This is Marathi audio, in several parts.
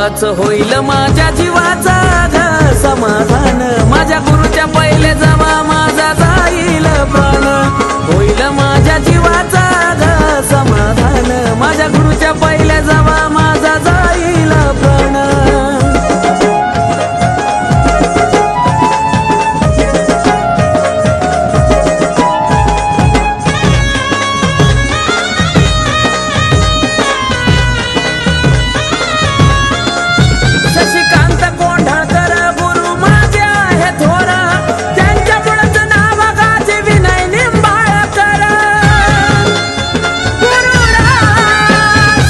तवाच होईल माझ्या जीवाचा समाधान, माझ्या गुरुच्या पहिले जवा माझा जाईल प्राण, होईल माझ्या जीवाचा समाधान, माझ्या गुरुच्या पहिले जवा माझा जाईल प्राण। शशिकांत कोंढाळकर गुरु माझे आहे थोर, त्यांच्यामुळेच नाव गाजे विनय निंबाळकर।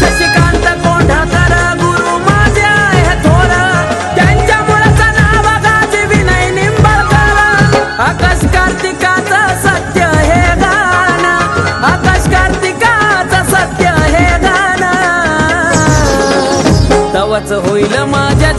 शशिकांत कोंढाळकर गुरु माझे आहे थोर, त्यांच्यामुळेच नाव गाजे विनय निंबाळकर। आकाश कार्तिकाचं सत्य हे गाणं, आकाश कार्तिकाचं सत्य हे गाणं, तवाच होईल माझ्या